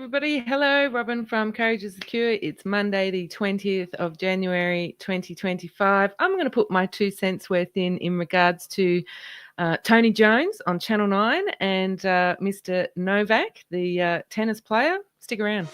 everybody. Hello, Robin from Courage is the Cure. It's Monday, the 20th of January, 2025. I'm going to put my 2 cents worth in regards to Tony Jones on Channel 9 and Mr. Novak, the tennis player. Stick around.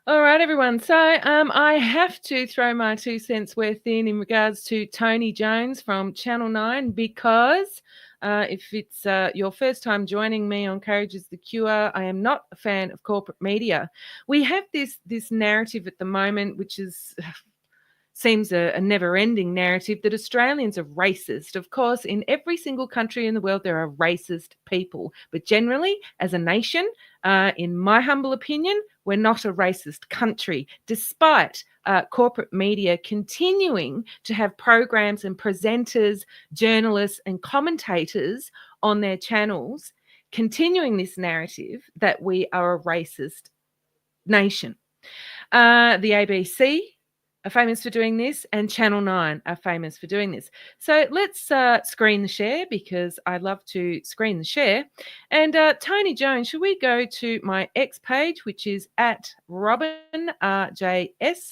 All right, everyone. So I have to throw my 2 cents worth in regards to Tony Jones from Channel 9 because if it's your first time joining me on Courage is the Cure, I am not a fan of corporate media. We have this narrative at the moment, which is seems a never-ending narrative, that Australians are racist. Of course, in every single country in the world, there are racist people. But generally, as a nation, in my humble opinion, we're not a racist country, despite corporate media continuing to have programs and presenters, journalists and commentators on their channels, continuing this narrative that we are a racist nation. The ABC are famous for doing this, and Channel 9 are famous for doing this. So let's screen the share, because I love to screen the share. And Tony Jones, should we go to my X page, which is at RobinRJS?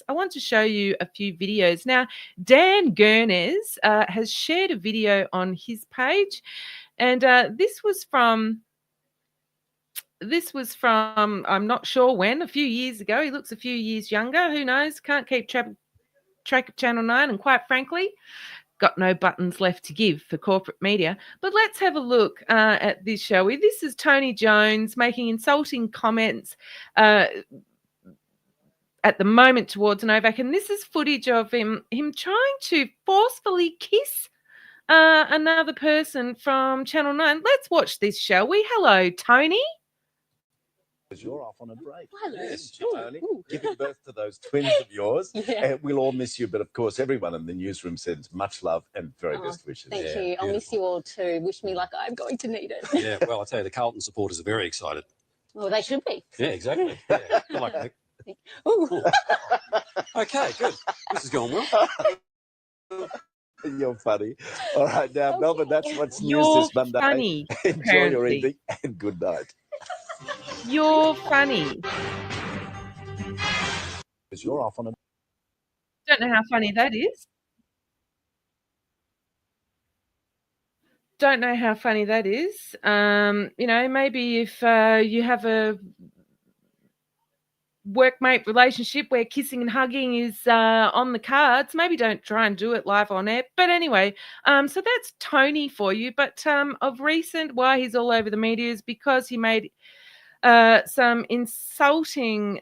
I want to show you a few videos. Now, Dan Gurnez has shared a video on his page, and this was from, I'm not sure when, a few years ago. He looks a few years younger. Who knows? Can't keep track of Channel 9. And quite frankly, got no buttons left to give for corporate media. But let's have a look at this, shall we? This is Tony Jones making insulting comments at the moment towards Novak. And this is footage of him trying to forcefully kiss another person from Channel 9. Let's watch this, shall we? Hello, Tony. You're off on a break. Hello. Yes, Tony. Giving birth to those twins of yours. Yeah. We'll all miss you, but of course, everyone in the newsroom sends much love and very best wishes. Thank Yeah, you. I'll miss you all too. Wish me luck. I'm going to need it. Yeah, well, I tell you, the Carlton supporters are very excited. Well, they should be. Yeah, exactly. Yeah. Good luck, Nick. Ooh. Okay, good. This is going well. You're funny. All right, now, Melbourne, that's what's news You're this Monday. funny, Enjoy your apparently. evening and good night. You're funny. Because you're off on a... Don't know how funny that is. Don't know how funny that is. You know, maybe if you have a workmate relationship where kissing and hugging is on the cards, maybe don't try and do it live on air. But anyway, so that's Tony for you. But of recent, why he's all over the media is because he made some insulting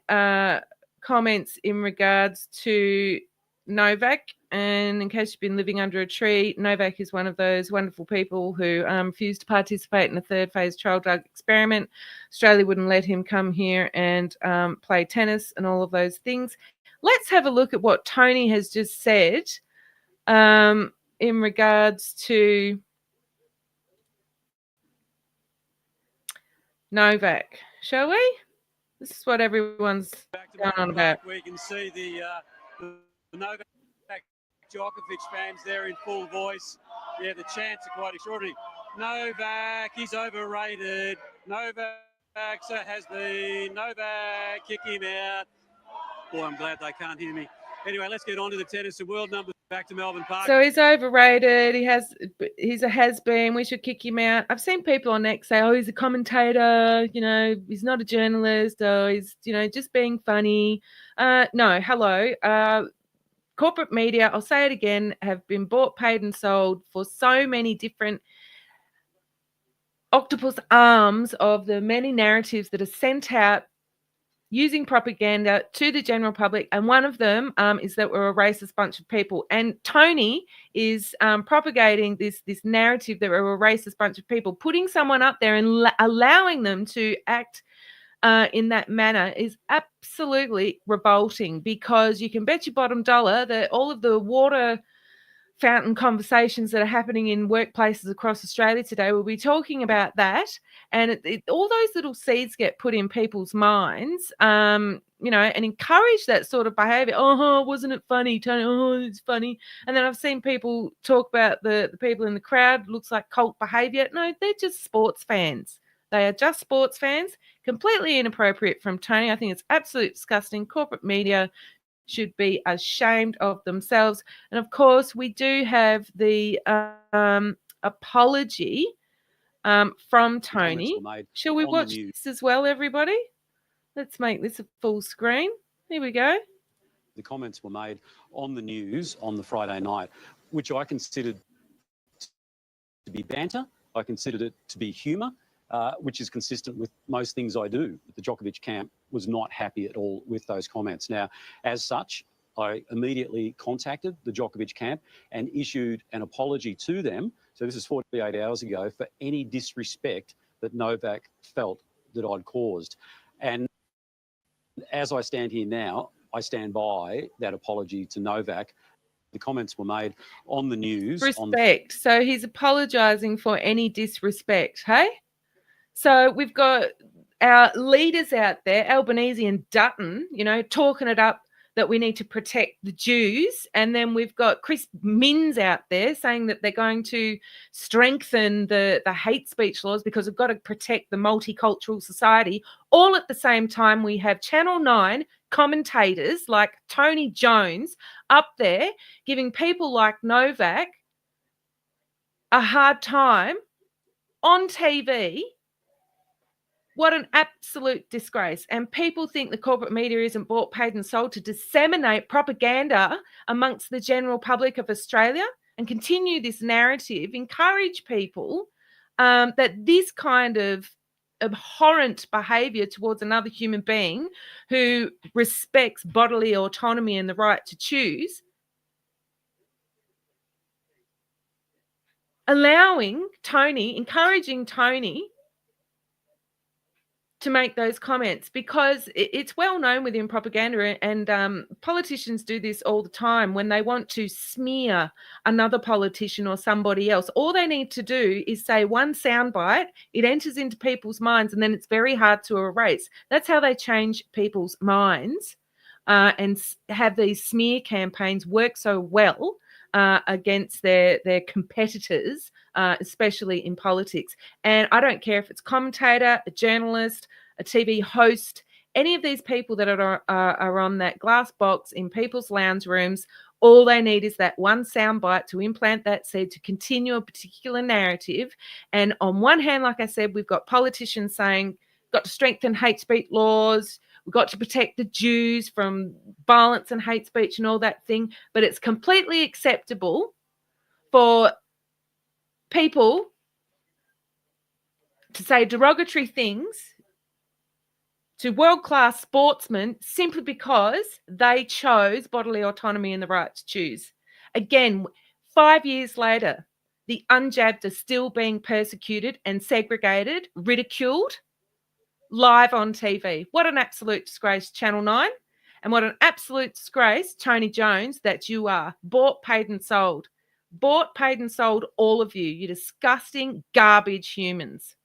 comments in regards to Novak. And in case you've been living under a tree, Novak is one of those wonderful people who refused to participate in the third phase child drug experiment. Australia wouldn't let him come here and play tennis and all of those things. Let's have a look at what Tony has just said in regards to Novak, shall we? This is what everyone's going on about. We can see the Novak Djokovic fans there in full voice. Yeah, the chants are quite extraordinary. Novak, he's overrated. Novak has been. Novak, kick him out. Boy, I'm glad they can't hear me. Anyway, let's get on to the tennis and world numbers. Back to Melbourne Park. So he's overrated. He's a has-been. We should kick him out. I've seen people on X say, "Oh, he's a commentator. You know, he's not a journalist. Oh, he's just being funny." No, hello. Corporate media, I'll say it again, have been bought, paid, and sold for so many different octopus arms of the many narratives that are sent out using propaganda to the general public, and one of them is that we're a racist bunch of people. And Tony is propagating this narrative that we're a racist bunch of people. Putting someone up there and allowing them to act in that manner is absolutely revolting, because you can bet your bottom dollar that all of the water fountain conversations that are happening in workplaces across Australia today will be talking about that. And all those little seeds get put in people's minds. and encourage that sort of behavior. Oh, wasn't it funny, Tony? Oh, it's funny. And then I've seen people talk about the people in the crowd, looks like cult behavior. No, they're just sports fans. They are just sports fans. Completely inappropriate from Tony. I think it's absolutely disgusting. Corporate media should be ashamed of themselves. And of course, we do have the apology from Tony. Shall we watch this as well, everybody? Let's make this a full screen. Here we go. The comments were made on the news on the Friday night, which I considered to be banter. I considered it to be humour, which is consistent with most things I do. The Djokovic camp was not happy at all with those comments. Now, as such, I immediately contacted the Djokovic camp and issued an apology to them. So this is 48 hours ago, for any disrespect that Novak felt that I'd caused. And as I stand here now, I stand by that apology to Novak. The comments were made on the news. Respect. So he's apologising for any disrespect, hey? So we've got our leaders out there, Albanese and Dutton, talking it up that we need to protect the Jews. And then we've got Chris Minns out there saying that they're going to strengthen the hate speech laws because we've got to protect the multicultural society. All at the same time, we have Channel 9 commentators like Tony Jones up there giving people like Novak a hard time on TV. What an absolute disgrace. And people think the corporate media isn't bought, paid and sold to disseminate propaganda amongst the general public of Australia and continue this narrative, encourage people that this kind of abhorrent behaviour towards another human being who respects bodily autonomy and the right to choose, encouraging Tony to make those comments, because it's well known within propaganda, and politicians do this all the time when they want to smear another politician or somebody else. All they need to do is say one soundbite, it enters into people's minds, and then it's very hard to erase. That's how they change people's minds and have these smear campaigns work so well against their competitors, especially in politics. And I don't care if it's commentator, a journalist, a TV host, any of these people that are on that glass box in people's lounge rooms. All they need is that one soundbite to implant that seed to continue a particular narrative. And on one hand, like I said, we've got politicians saying, got to strengthen hate speech laws, we've got to protect the Jews from violence and hate speech and all that thing. But it's completely acceptable for people to say derogatory things to world-class sportsmen simply because they chose bodily autonomy and the right to choose. Again, 5 years later, the unjabbed are still being persecuted and segregated, ridiculed, live on TV. What an absolute disgrace, Channel 9. And what an absolute disgrace, Tony Jones, that you are. Bought, paid and sold. Bought, paid and sold, all of you. You disgusting garbage humans.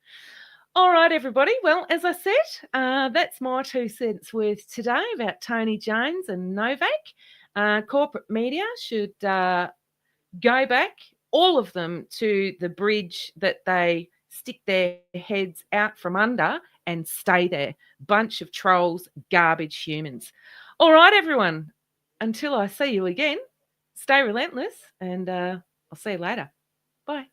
All right, everybody. Well, as I said, that's my 2 cents worth today about Tony Jones and Novak. Corporate media should go back, all of them, to the bridge that they stick their heads out from under and stay there. Bunch of trolls, garbage humans. All right, everyone. Until I see you again, stay relentless, and I'll see you later. Bye.